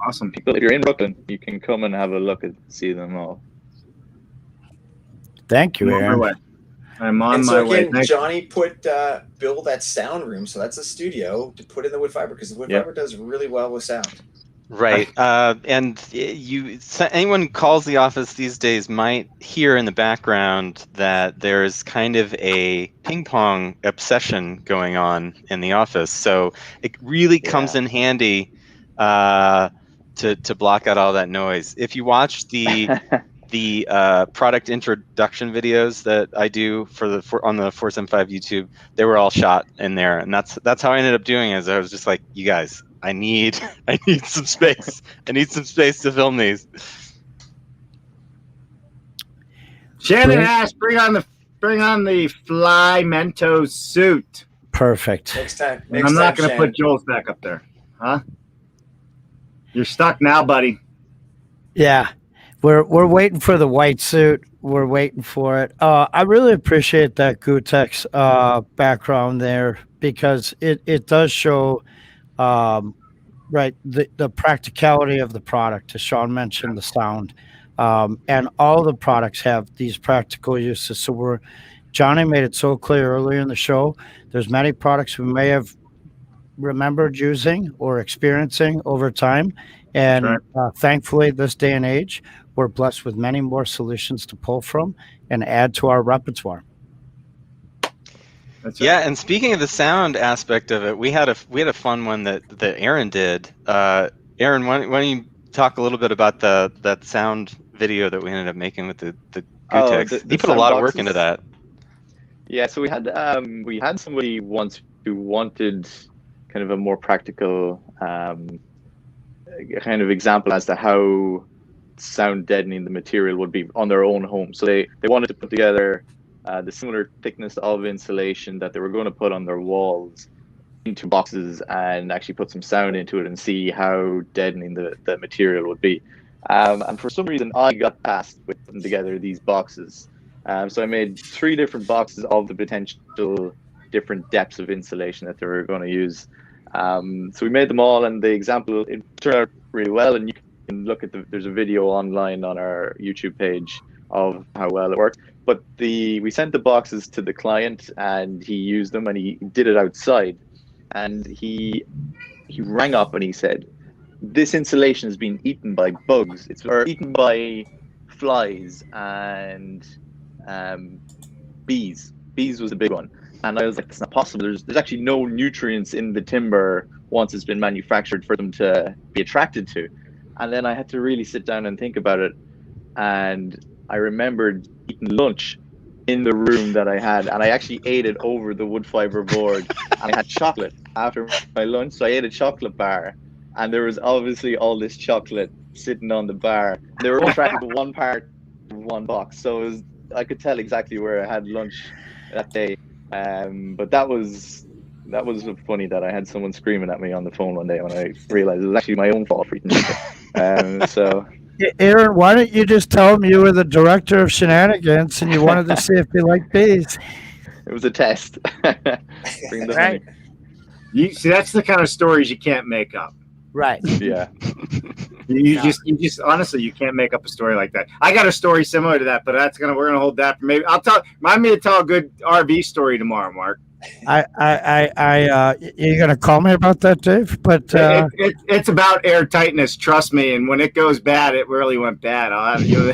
awesome. People, if you're in Brooklyn, you can come and have a look and see them all. Thank you, Aaron. I'm on my way. Johnny put build that sound room, so that's a studio to put in the wood fiber, because the wood fiber does really well with sound. Right, and anyone who calls the office these days might hear in the background that there's kind of a ping pong obsession going on in the office. So it really comes in handy to block out all that noise. If you watch the product introduction videos that I do on the 475 YouTube, they were all shot in there, and that's how I ended up doing it. Is I was just like, you guys, I need some space. I need some space to film these. Shannon Ash, bring on the Fly Mentos suit. Perfect. Next time. I'm not going to put Joel's back up there, huh? You're stuck now, buddy. Yeah. We're waiting for the white suit. We're waiting for it. I really appreciate that Gutex background there, because it does show right the practicality of the product. As Sean mentioned, the sound, and all the products have these practical uses. So Johnny made it so clear earlier in the show. There's many products we may have remembered using or experiencing over time, and thankfully, this day and age, we're blessed with many more solutions to pull from and add to our repertoire. And speaking of the sound aspect of it, we had a fun one that Aaron did. Aaron, why don't you talk a little bit about that sound video that we ended up making with the Gutex? He put a lot of work into that. Yeah, so we had somebody once who wanted kind of a more practical kind of example as to how sound deadening the material would be on their own home. So they wanted to put together the similar thickness of insulation that they were going to put on their walls into boxes and actually put some sound into it and see how deadening the material would be. And for some reason, I got tasked with putting together these boxes. So I made 3 different boxes of the potential different depths of insulation that they were going to use. So we made them all, and the example, it turned out really well. And you can look at there's a video online on our YouTube page of how well it worked. But we sent the boxes to the client, and he used them, and he did it outside. And he rang up and he said, "This insulation has been eaten by bugs. Or eaten by flies and bees. Bees was a big one." And I was like, "It's not possible. There's actually no nutrients in the timber once it's been manufactured for them to be attracted to." And then I had to really sit down and think about it. And I remembered eating lunch in the room that I had, and I actually ate it over the wood fiber board. And I had chocolate after my lunch, so I ate a chocolate bar, and there was obviously all this chocolate sitting on the bar. They were attracted to one part of one box, so I could tell exactly where I had lunch that day. But that was funny that I had someone screaming at me on the phone one day when I realized it was actually my own fault for eating chocolate. So. Aaron, why don't you just tell him you were the director of shenanigans and you wanted to see if they liked bees? It was a test. Bring the Right. honey. You see, that's the kind of stories you can't make up. Right. Yeah. You just honestly, you can't make up a story like that. I got a story similar to that, but we're gonna hold that for maybe. Remind me to tell a good RV story tomorrow, Mark. You're gonna call me about that, Dave? But it's about airtightness, trust me. And when it goes bad, it really went bad. I'll have you.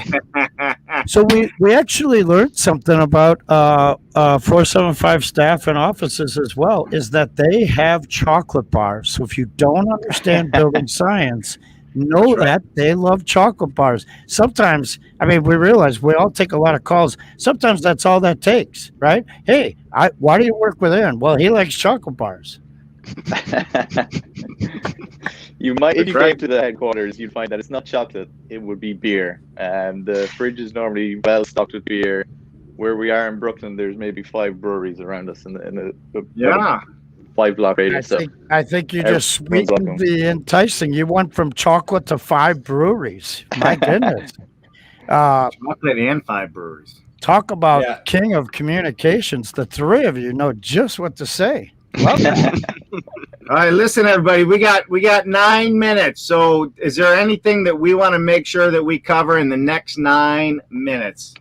so we actually learned something about 475 staff and offices as well. Is that they have chocolate bars. So if you don't understand building science, know that they love chocolate bars. Sometimes, I mean, we realize we all take a lot of calls. Sometimes that's all that takes, right? Hey, why do you work with Aaron? Well, he likes chocolate bars. You might, if you came to the headquarters, you'd find that it's not chocolate; it would be beer. And the fridge is normally well stocked with beer. Where we are in Brooklyn, there's maybe 5 breweries around us in the 5-block radius. I think you just sweetened the enticing. You went from chocolate to 5 breweries. My goodness. Chocolate and 5 breweries. Talk about king of communications. The 3 of you know just what to say. Love that. All right, listen, everybody. We got 9 minutes. So, is there anything that we want to make sure that we cover in the next 9 minutes?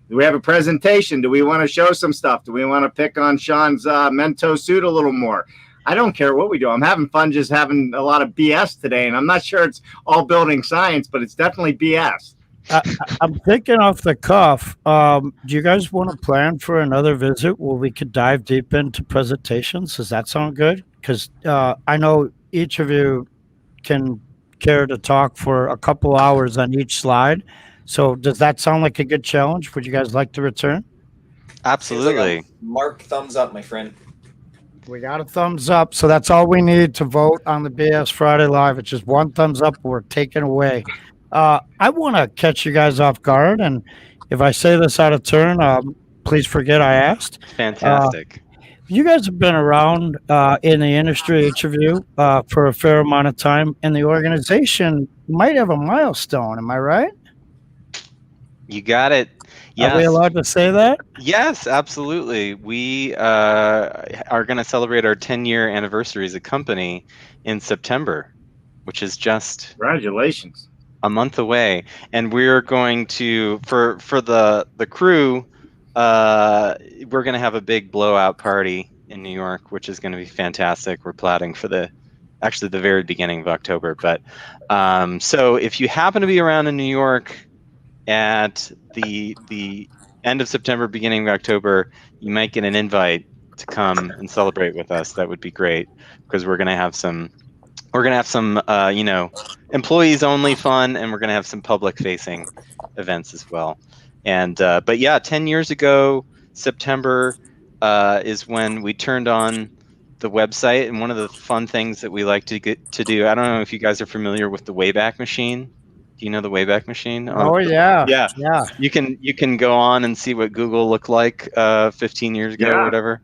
Do we have a presentation? Do we want to show some stuff? Do we want to pick on Sean's Mento suit a little more? I don't care what we do. I'm having fun just having a lot of BS today, and I'm not sure it's all building science, but it's definitely BS. I'm thinking off the cuff. Do you guys want to plan for another visit where we could dive deep into presentations? Does that sound good? Because I know each of you can care to talk for a couple hours on each slide. So does that sound like a good challenge? Would you guys like to return? Absolutely. Like marked thumbs up, my friend. We got a thumbs up. So that's all we need to vote on the BS Friday Live. It's just 1 thumbs up. We're taking away. I want to catch you guys off guard. And if I say this out of turn, please forget I asked. Fantastic. You guys have been around in the industry, each of you, for a fair amount of time. And the organization might have a milestone. Am I right? You got it. Yes. Are we allowed to say that? Yes, absolutely. We are going to celebrate our 10-year anniversary as a company in September, which is just Congratulations. a month away. And we're going to, for the crew, we're going to have a big blowout party in New York, which is going to be fantastic. We're planning for the very beginning of October. But so if you happen to be around in New York at the end of September, beginning of October, you might get an invite to come and celebrate with us. That would be great, because we're gonna have some employees only fun, and we're gonna have some public facing events as well. And but yeah, 10 years ago, September is when we turned on the website. And one of the fun things that we like to get to do, I don't know if you guys are familiar with the Wayback Machine. Do you know the Wayback Machine? Oh yeah. Yeah. You can go on and see what Google looked like 15 years ago or whatever.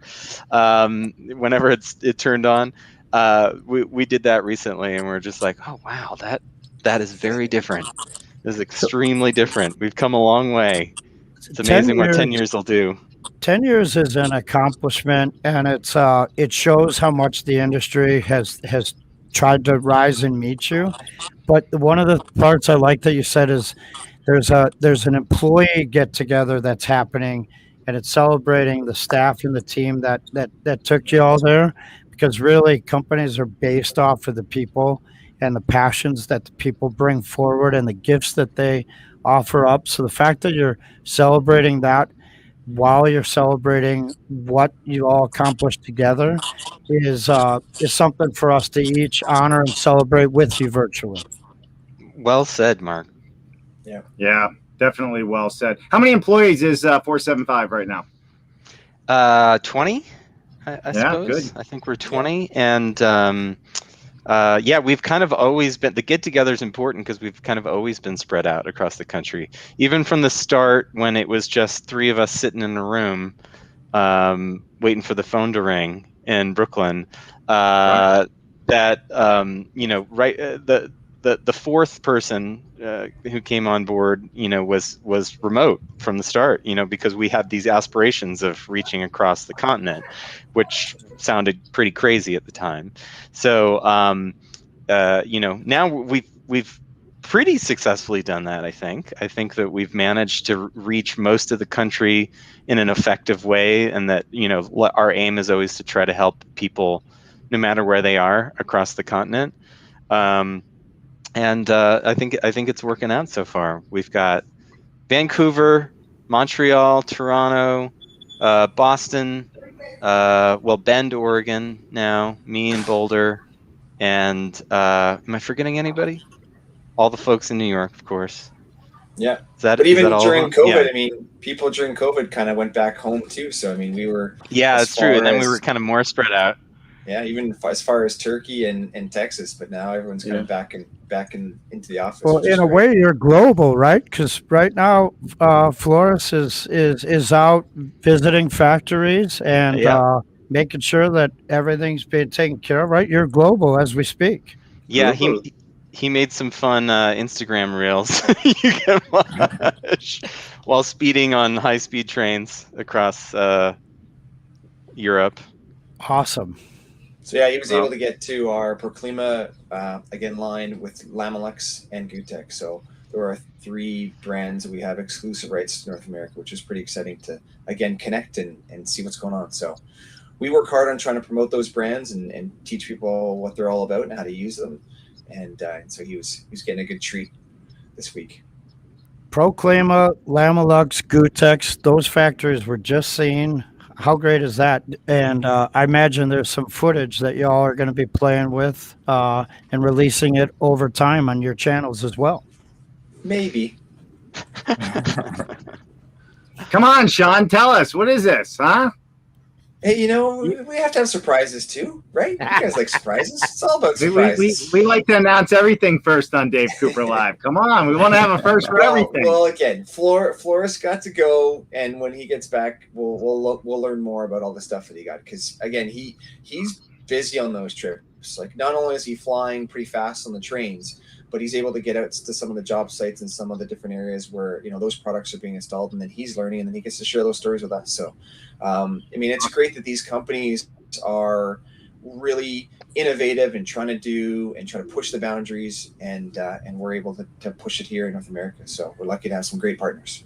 Whenever it turned on, we did that recently, and we're just like, oh wow, that is very different. This is extremely different. We've come a long way. It's amazing 10 what years, 10 years will do. 10 years is an accomplishment, and it shows how much the industry has tried to rise and meet you. But one of the parts I like that you said is there's an employee get together that's happening, and it's celebrating the staff and the team that took you all there, because really companies are based off of the people and the passions that the people bring forward and the gifts that they offer up. So the fact that you're celebrating that while you're celebrating what you all accomplished together is something for us to each honor and celebrate with you virtually. Well said, Mark. Yeah, definitely well said. How many employees is 475 right now? 20, I Yeah, suppose. good. I think we're 20, and yeah, we've kind of always been, the get together is important because we've kind of always been spread out across the country, even from the start when it was just three of us sitting in a room waiting for the phone to ring in Brooklyn. Right. That right, the fourth person who came on board, was remote from the start, because we had these aspirations of reaching across the continent, which sounded pretty crazy at the time. So, now we've pretty successfully done that. I think that we've managed to reach most of the country in an effective way, and that our aim is always to try to help people, no matter where they are across the continent. And I think it's working out so far. We've got Vancouver, Montreal, Toronto, Boston, Bend, Oregon now, me in Boulder, and am I forgetting anybody? All the folks in New York, of course. Yeah. But even during COVID, yeah. I mean, people during COVID kind of went back home too. So I mean, we were that's true. And then we were kind of more spread out. Yeah, even as far as Turkey and Texas, but now everyone's kind of back into the office. Well, in a way, you're global, right? Because right now, Flores is out visiting factories and making sure that everything's being taken care of. Right, you're global as we speak. Yeah, he made some fun Instagram reels you can watch while speeding on high-speed trains across Europe. Awesome. So yeah, he was able to get to our Proclima again line with Lamelux and Gutex. So there are 3 brands that we have exclusive rights to North America, which is pretty exciting to again connect and see what's going on. So we work hard on trying to promote those brands and teach people what they're all about and how to use them. And so he was getting a good treat this week. Proclima, Lamelux, Gutex, those factories were just seen. How great is that? And I imagine there's some footage that y'all are going to be playing with and releasing it over time on your channels as well. Maybe. Come on, Sean, tell us, what is this, huh? Hey, we have to have surprises too, right? You guys like surprises? It's all about surprises. We like to announce everything first on Dave Cooper Live. Come on, we want to have a first for everything. Well, again, Flores got to go, and when he gets back, we'll learn more about all the stuff that he got. Because again, he's busy on those trips. Like, not only is he flying pretty fast on the trains, but he's able to get out to some of the job sites and some of the different areas where those products are being installed, and then he's learning, and then he gets to share those stories with us. So, I mean, it's great that these companies are really innovative and trying to push the boundaries, and we're able to push it here in North America. So we're lucky to have some great partners.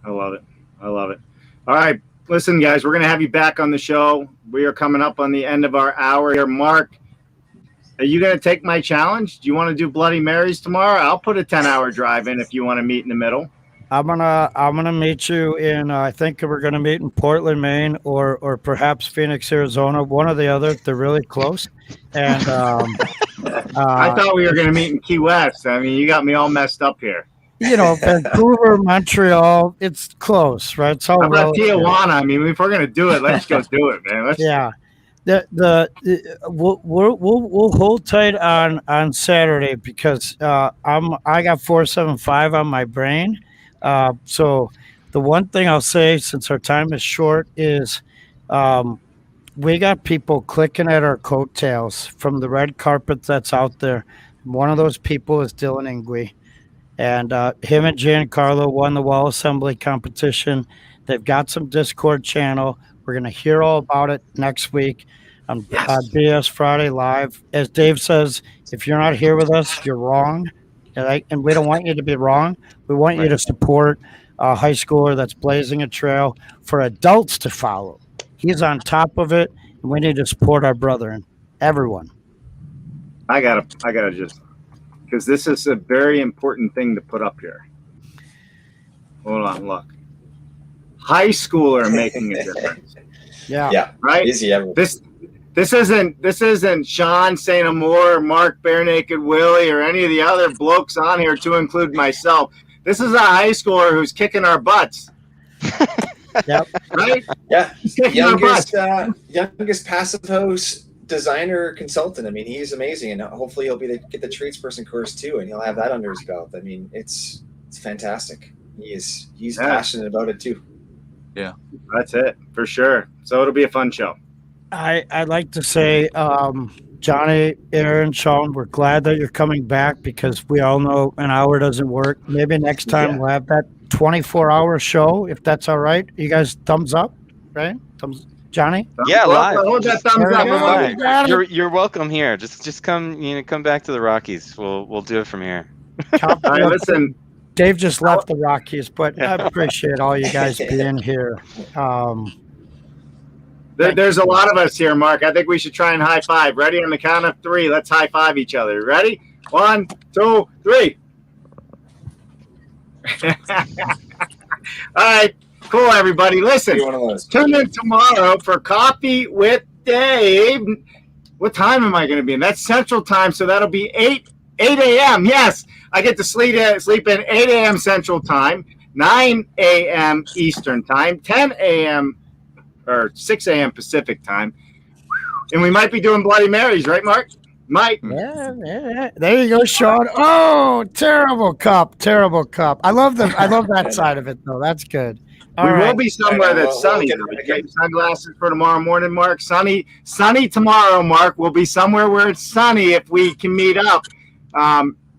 I love it. All right, listen, guys, we're going to have you back on the show. We are coming up on the end of our hour here. Mark, are you going to take my challenge? Do you want to do Bloody Marys tomorrow? I'll put a 10-hour drive in if you want to meet in the middle. I'm gonna meet you in. I think we're gonna meet in Portland, Maine, or perhaps Phoenix, Arizona. One or the other. They're really close. And I thought we were gonna meet in Key West. I mean, you got me all messed up here. Vancouver, Montreal. It's close, right? It's all How about relative. Tijuana? I mean, if we're gonna do it, let's go do it, man. Yeah. We'll hold tight on Saturday because I got 475 on my brain. So the one thing I'll say, since our time is short, is we got people clicking at our coattails from the red carpet that's out there. One of those people is Dylan Ingui. And him and Giancarlo won the wall assembly competition. They've got some Discord channel. We're going to hear all about it next week on BS Friday Live. As Dave says, if you're not here with us, you're wrong. And we don't want you to be wrong. We want you to support a high schooler that's blazing a trail for adults to follow. He's on top of it, and we need to support our brother and everyone. I gotta just, because this is a very important thing to put up here. Hold on, look. High schooler making a difference. Yeah. Right? Easy. This isn't Sean St. Amour, Mark Barenaked Willie, or any of the other blokes on here, to include myself. This is a high schooler who's kicking our butts. Yep. Right? Yeah. He's kicking our butts. Youngest passive house designer consultant. I mean, he's amazing, and hopefully he'll get the tradesperson course too, and he'll have that under his belt. I mean, it's fantastic. He's passionate about it too. Yeah, that's it for sure. So it'll be a fun show. I'd like to say, Johnny, Aaron, Sean, we're glad that you're coming back, because we all know an hour doesn't work. Maybe next time we'll have that 24-hour show, if that's all right. You guys, thumbs up, right? Johnny? Yeah, live. Hold that thumbs up. Live. You're welcome here. Just come back to the Rockies. We'll do it from here. All right, listen. Dave just left the Rockies, but I appreciate all you guys being here. There's a lot of us here, Mark. I think we should try and high five. Ready? On the count of 3, let's high five each other. Ready? 1, 2, 3. All right. Cool, everybody. Listen, tune in tomorrow for Coffee with Dave. What time am I going to be in? That's Central Time, so that'll be 8 a.m. Yes, I get to sleep in 8 a.m. Central Time, 9 a.m. Eastern Time, 10 a.m. or 6 a.m. Pacific Time. And we might be doing Bloody Marys, right, Mark? Might. Yeah. There you go, Sean. Oh, terrible cup. I love that side of it, though. That's good. We will be somewhere that's sunny. Get sunglasses for tomorrow morning, Mark. Sunny tomorrow, Mark. We'll be somewhere where it's sunny if we can meet up.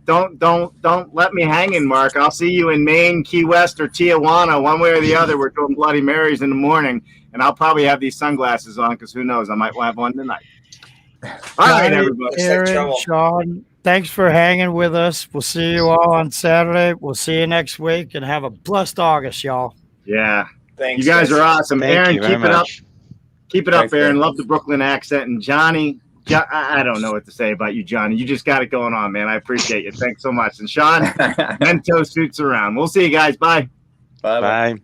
Don't let me hanging, Mark. I'll see you in Maine, Key West, or Tijuana, one way or the other. We're doing Bloody Marys in the morning, and I'll probably have these sunglasses on, because who knows, I might have one tonight. All right, everybody. Aaron, Sean, thanks for hanging with us. We'll see you all on Saturday. We'll see you next week, and have a blessed August, y'all. Yeah. Thanks. You guys are awesome. Aaron, keep it up. Keep it up, Aaron. Man. Love the Brooklyn accent. And Johnny, I don't know what to say about you, Johnny. You just got it going on, man. I appreciate you. Thanks so much. And Sean, Mento suits around. We'll see you guys. Bye. Bye.